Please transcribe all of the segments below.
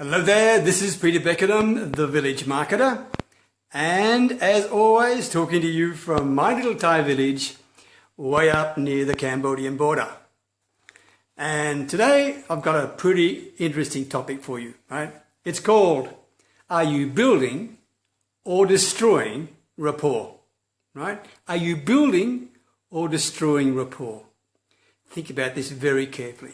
Hello there, this is Peter Beckenham, the Village Marketer, and as always talking to you from my little Thai village way up near the Cambodian border. And today I've got a pretty interesting topic for you, right? It's called, are you building or destroying rapport, right? Are you building or destroying rapport? Think about this very carefully.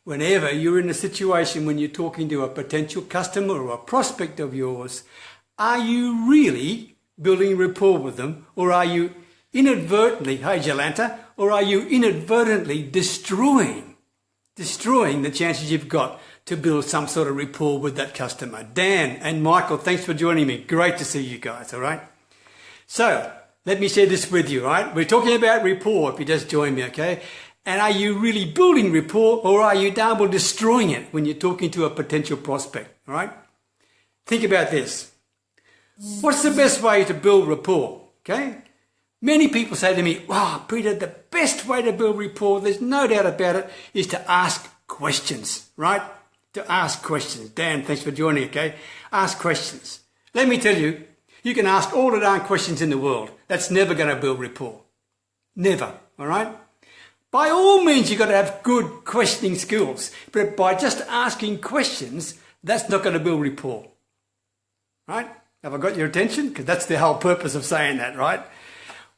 Whenever you're in a situation when you're talking to a potential customer or a prospect of yours, are you really building rapport with them, or are you inadvertently, hey Jalanta, or are you inadvertently destroying the chances you've got to build some sort of rapport with that customer? Dan and Michael, thanks for joining me. Great to see you guys, all right? So, let me share this with you, all right? We're talking about rapport, if you just join me, okay? And are you really building rapport, or are you double destroying it when you're talking to a potential prospect, all right? Think about this. What's the best way to build rapport, okay? Many people say to me, wow, Peter, the best way to build rapport, there's no doubt about it, is to ask questions, right? To ask questions. Dan, thanks for joining, okay? Ask questions. Let me tell you, you can ask all the darn questions in the world. That's never going to build rapport. Never, all right? By all means, you've got to have good questioning skills, but by just asking questions, that's not going to build rapport, right? Have I got your attention? Because that's the whole purpose of saying that, right?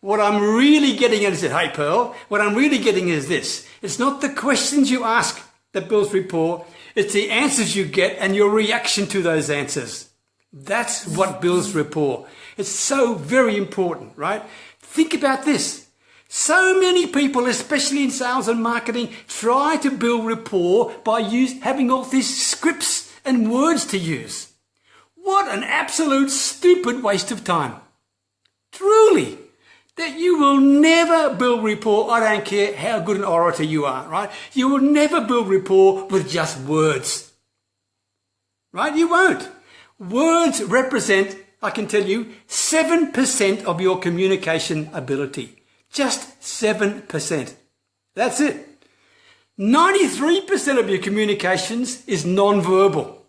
What I'm really getting at is, hey Pearl, what I'm really getting is this. It's not the questions you ask that builds rapport, it's the answers you get and your reaction to those answers. That's what builds rapport. It's so very important, right? Think about this. So many people, especially in sales and marketing, try to build rapport by having all these scripts and words to use. What an absolute stupid waste of time. Truly, that you will never build rapport. I don't care how good an orator you are, right? You will never build rapport with just words, right? You won't. Words represent, I can tell you, 7% of your communication ability. Just 7%. That's it. 93% of your communications is non-verbal,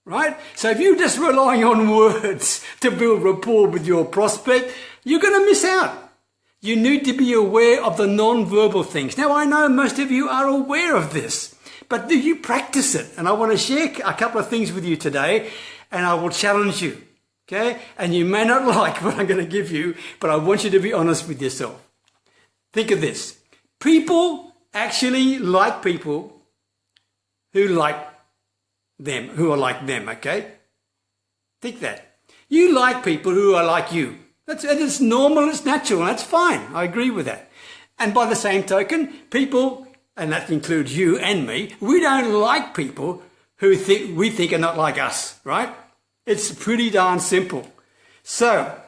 right? So if you're just relying on words to build rapport with your prospect, you're going to miss out. You need to be aware of the non-verbal things. Now, I know most of you are aware of this, but do you practice it? And I want to share a couple of things with you today, and I will challenge you. Okay? And you may not like what I'm going to give you, but I want you to be honest with yourself. Think of this. People actually like people who like them, who are like them, okay? Think that. You like people who are like you. It's normal, it's natural, and that's fine. I agree with that. And by the same token, people, and that includes you and me, we don't like people who we think are not like us, right? It's pretty darn simple. So,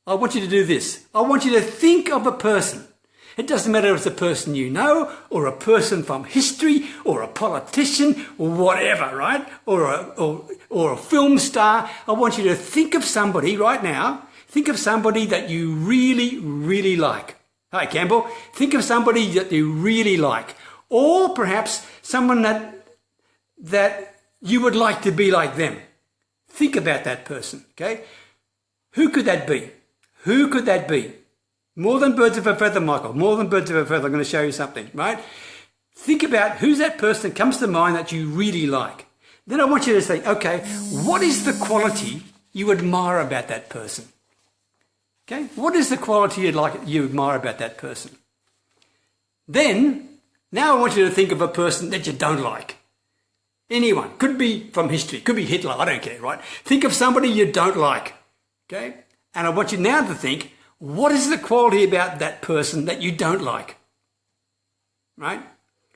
I want you to do this. I want you to think of a person. It doesn't matter if it's a person you know, or a person from history, or a politician, or whatever, right? Or a film star. I want you to think of somebody right now. Think of somebody that you really, really like. Hi, Campbell. Think of somebody that you really like. Or perhaps someone that you would like to be like them. Think about that person, okay? Who could that be? Who could that be? More than birds of a feather, Michael. More than birds of a feather. I'm going to show you something, right? Think about who's that person that comes to mind that you really like. Then I want you to say, okay, what is the quality you admire about that person? Okay? What is the quality you admire about that person? Then, now I want you to think of a person that you don't like. Anyone. Could be from history. Could be Hitler. I don't care, right? Think of somebody you don't like. Okay? And I want you now to think, what is the quality about that person that you don't like? Right?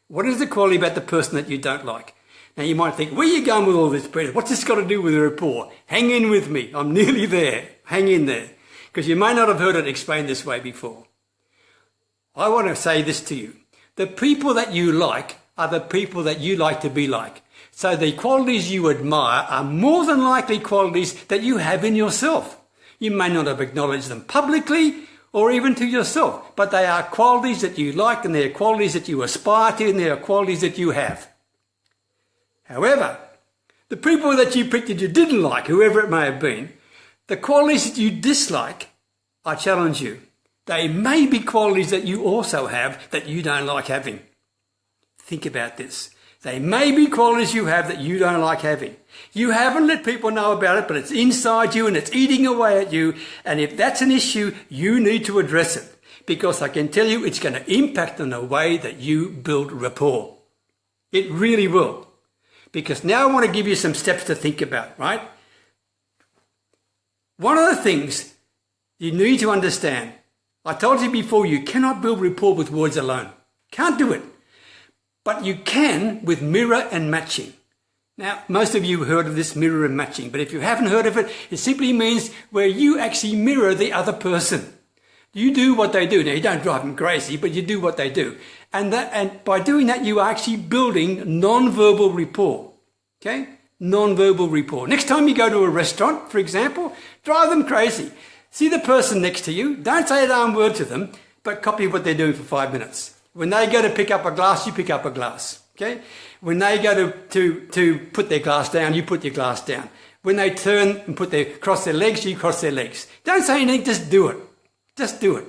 What is the quality about the person that you don't like? Now you might think, where are you going with all this, Peter? What's this got to do with the rapport? Hang in with me. I'm nearly there. Hang in there. Because you may not have heard it explained this way before. I want to say this to you. The people that you like are the people that you like to be like. So the qualities you admire are more than likely qualities that you have in yourself. You may not have acknowledged them publicly or even to yourself, but they are qualities that you like, and they are qualities that you aspire to, and they are qualities that you have. However, The people that you picked that you didn't like, whoever it may have been, the qualities that you dislike, I challenge you. They may be qualities that you also have that you don't like having. Think about this. They may be qualities you have that you don't like having. You haven't let people know about it, but it's inside you and it's eating away at you. And if that's an issue, you need to address it. Because I can tell you it's going to impact on the way that you build rapport. It really will. Because now I want to give you some steps to think about, right? One of the things you need to understand, I told you before, you cannot build rapport with words alone. Can't do it. But you can with mirror and matching. Now, most of you have heard of this mirror and matching, but if you haven't heard of it, it simply means where you actually mirror the other person. You do what they do. Now, you don't drive them crazy, but you do what they do. And by doing that, you are actually building non-verbal rapport. Okay? Non-verbal rapport. Next time you go to a restaurant, for example, drive them crazy. See the person next to you. Don't say a darn word to them, but copy what they're doing for 5 minutes. When they go to pick up a glass, you pick up a glass. Okay? When they go to put their glass down, you put your glass down. When they turn and cross their legs, you cross their legs. Don't say anything, just do it. Just do it.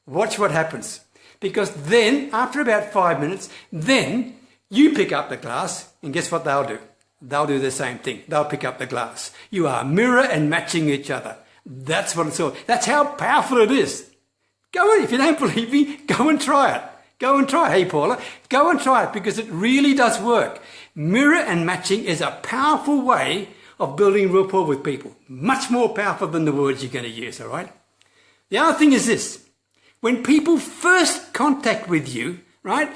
Watch what happens. Because then, after about 5 minutes, then you pick up the glass, and guess what they'll do? They'll do the same thing. They'll pick up the glass. You are mirror and matching each other. That's what it's all. That's how powerful it is. Go on, if you don't believe me, go and try it. Go and try it. Hey, Paula, go and try it because it really does work. Mirror and matching is a powerful way of building rapport with people. Much more powerful than the words you're going to use, all right? The other thing is this. When people first contact with you, right,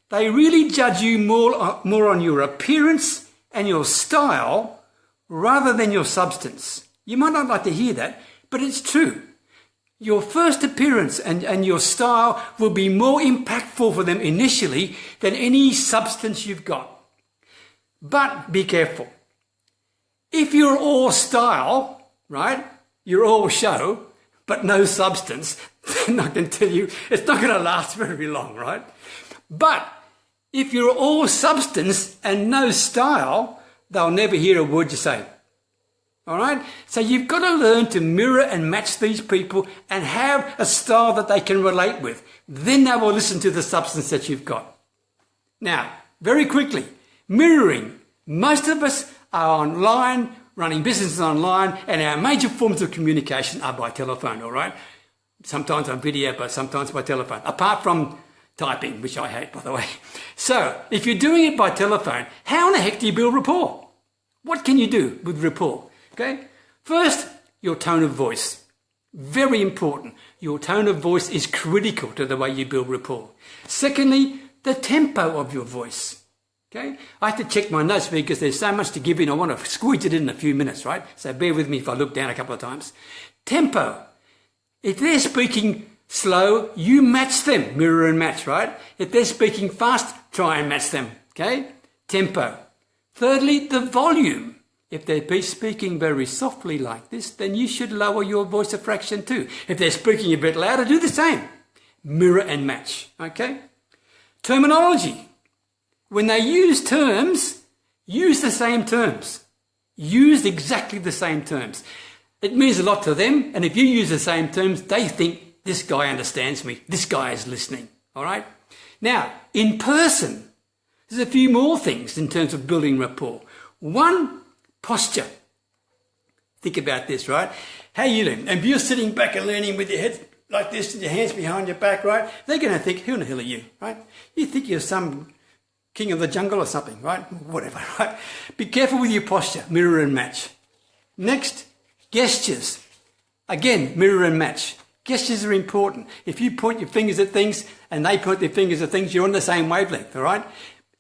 they really judge you more on your appearance and your style rather than your substance. You might not like to hear that, but it's true. Your first appearance and your style will be more impactful for them initially than any substance you've got. But be careful. If you're all style, right, you're all show, but no substance, then I can tell you it's not going to last very long, right? But if you're all substance and no style, they'll never hear a word you say. All right? So you've got to learn to mirror and match these people and have a style that they can relate with. Then they will listen to the substance that you've got. Now, very quickly, mirroring. Most of us are online, running businesses online, and our major forms of communication are by telephone, all right? Sometimes on video, but sometimes by telephone. Apart from typing, which I hate, by the way. So, if you're doing it by telephone, how in the heck do you build rapport? What can you do with rapport? Okay? First, your tone of voice. Very important. Your tone of voice is critical to the way you build rapport. Secondly, the tempo of your voice. Okay? I have to check my notes because there's so much to give in. I want to squeeze it in a few minutes, right? So bear with me if I look down a couple of times. Tempo. If they're speaking slow, you match them. Mirror and match, right? If they're speaking fast, try and match them. Okay? Tempo. Thirdly, the volume. If they're speaking very softly like this, then you should lower your voice a fraction too. If they're speaking a bit louder, do the same. Mirror and match. Okay? Terminology. When they use terms, use the same terms. Use exactly the same terms. It means a lot to them, and if you use the same terms, they think, this guy understands me, this guy is listening. All right? Now, in person, there's a few more things in terms of building rapport. One, posture. Think about this, right? How you doing? And if you're sitting back and leaning with your head like this and your hands behind your back, right? They're going to think, who the hell are you, right? You think you're some king of the jungle or something, right? Whatever, right? Be careful with your posture. Mirror and match. Next, gestures. Again, mirror and match. Gestures are important. If you point your fingers at things and they point their fingers at things, you're on the same wavelength, all right?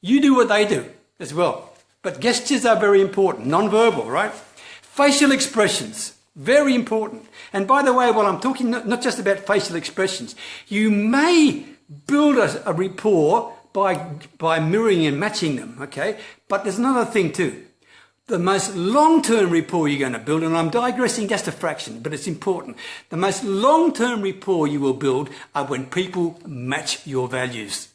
You do what they do as well. But gestures are very important, non-verbal, right? Facial expressions, very important. And by the way, while I'm talking not just about facial expressions, you may build a rapport by mirroring and matching them, okay? But there's another thing too. The most long-term rapport you're going to build, and I'm digressing just a fraction, but it's important. The most long-term rapport you will build are when people match your values.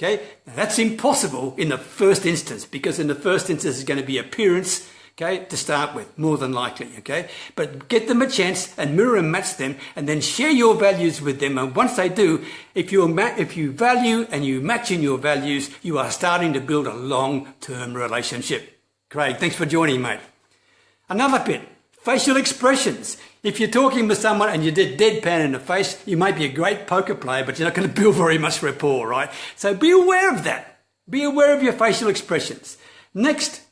Okay, now that's impossible in the first instance, because in the first instance is going to be appearance, okay, to start with, more than likely, okay? But get them a chance and mirror and match them, and then share your values with them. And once they do, if you value and you match in your values, you are starting to build a long-term relationship. Craig, thanks for joining, mate. Another bit, facial expressions. If you're talking with someone and you did deadpan in the face, you may be a great poker player, but you're not going to build very much rapport, right? So be aware of that. Be aware of your facial expressions. Next,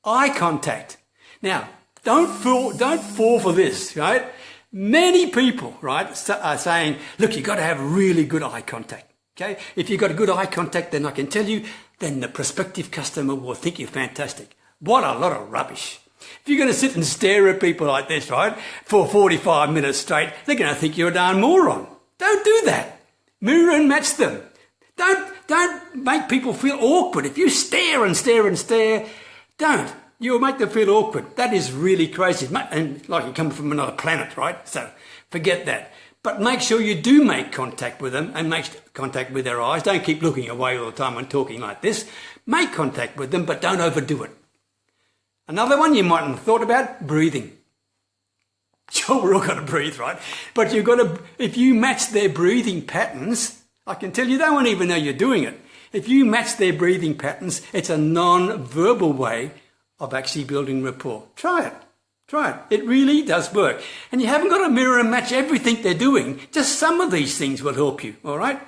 eye contact. Now, don't fall for this, right? Many people, right, are saying, look, you've got to have really good eye contact, okay? If you've got a good eye contact, then I can tell you, then the prospective customer will think you're fantastic. What a lot of rubbish. If you're going to sit and stare at people like this, right, for 45 minutes straight, they're going to think you're a darn moron. Don't do that. Mirror and match them. Don't make people feel awkward. If you stare and stare and stare, don't. You'll make them feel awkward. That is really crazy. And like you're coming from another planet, right? So forget that. But make sure you do make contact with them and make contact with their eyes. Don't keep looking away all the time when talking like this. Make contact with them, but don't overdo it. Another one you mightn't have thought about, breathing. Sure, we're all got to breathe, right? But you've got to, if you match their breathing patterns, I can tell you they won't even know you're doing it. If you match their breathing patterns, it's a non-verbal way of actually building rapport. Try it. Try it. It really does work. And you haven't got to mirror and match everything they're doing. Just some of these things will help you, all right?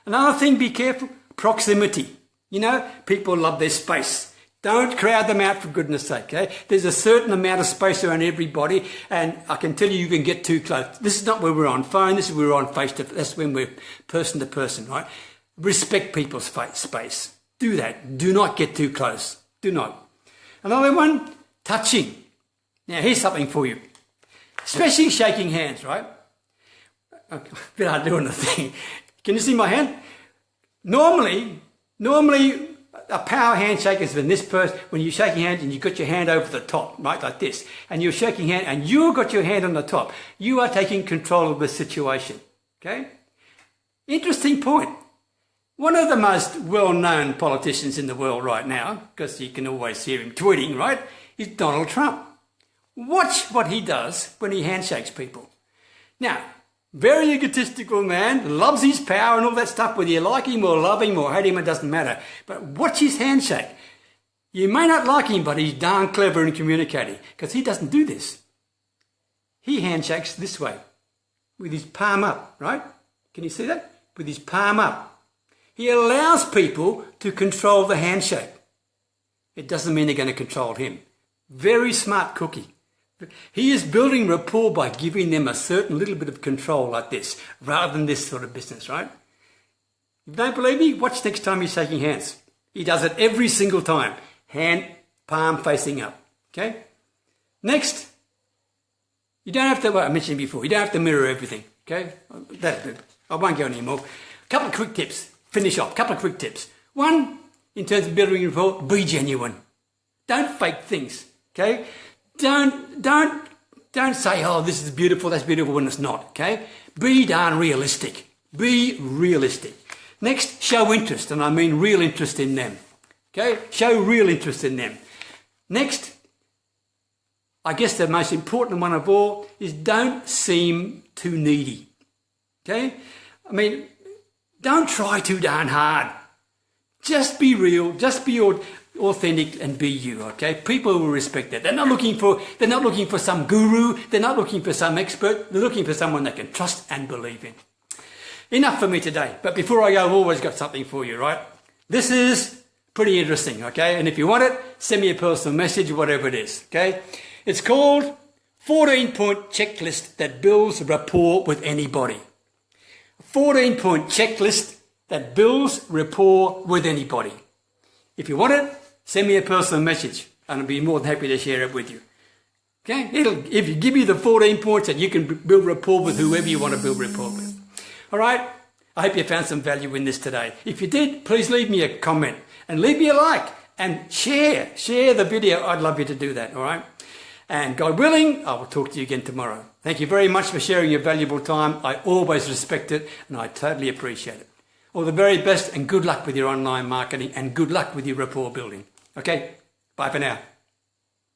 Another thing, be careful, proximity. You know, people love their space. Don't crowd them out, for goodness sake, okay? There's a certain amount of space around everybody, and I can tell you, you can get too close. This is not where we're on phone, this is where we're on face-to-face. That's when we're person to person, right? Respect people's space. Do that. Do not get too close. Do not. Another one, touching. Now, here's something for you. Especially shaking hands, right? A bit hard doing the thing. Can you see my hand? Normally, a power handshake is when this person, when you're shaking hands and you've got your hand over the top, right, like this, and you're shaking hand and you've got your hand on the top, you are taking control of the situation, okay? Interesting point. One of the most well-known politicians in the world right now, because you can always hear him tweeting, right, is Donald Trump. Watch what he does when he handshakes people. Now, very egotistical man, loves his power and all that stuff, whether you like him or love him or hate him, it doesn't matter. But watch his handshake. You may not like him, but he's darn clever in communicating, because he doesn't do this. He handshakes this way, with his palm up, right? Can you see that? With his palm up. He allows people to control the handshake. It doesn't mean they're going to control him. Very smart cookie. He is building rapport by giving them a certain little bit of control like this, rather than this sort of business, right? If you don't believe me, watch next time he's shaking hands. He does it every single time. Hand, palm facing up, okay? Next, you don't have to, well, I mentioned before, you don't have to mirror everything, okay? I won't go anymore. A couple of quick tips, finish off, couple of quick tips. One, in terms of building rapport, be genuine. Don't fake things, okay? Don't say, oh, this is beautiful, that's beautiful, when it's not, okay? Be darn realistic. Be realistic. Next, show interest, and I mean real interest in them, okay? Show real interest in them. Next, I guess the most important one of all is don't seem too needy, okay? I mean, don't try too darn hard. Just be real, just be authentic and be you, okay? People will respect that. They're not looking for some guru, they're not looking for some expert, they're looking for someone they can trust and believe in. Enough for me today, but before I go, I've always got something for you, right? This is pretty interesting, okay? And if you want it, send me a personal message, whatever it is, okay? It's called 14-point checklist that builds rapport with anybody. 14-point checklist that builds rapport with anybody. If you want it, send me a personal message and I'll be more than happy to share it with you. Okay? If you give me the 14 points, that you can build rapport with whoever you want to build rapport with. All right? I hope you found some value in this today. If you did, please leave me a comment and leave me a like and share the video. I'd love you to do that. All right? And God willing, I will talk to you again tomorrow. Thank you very much for sharing your valuable time. I always respect it and I totally appreciate it. All the very best and good luck with your online marketing and good luck with your rapport building. Okay, bye for now.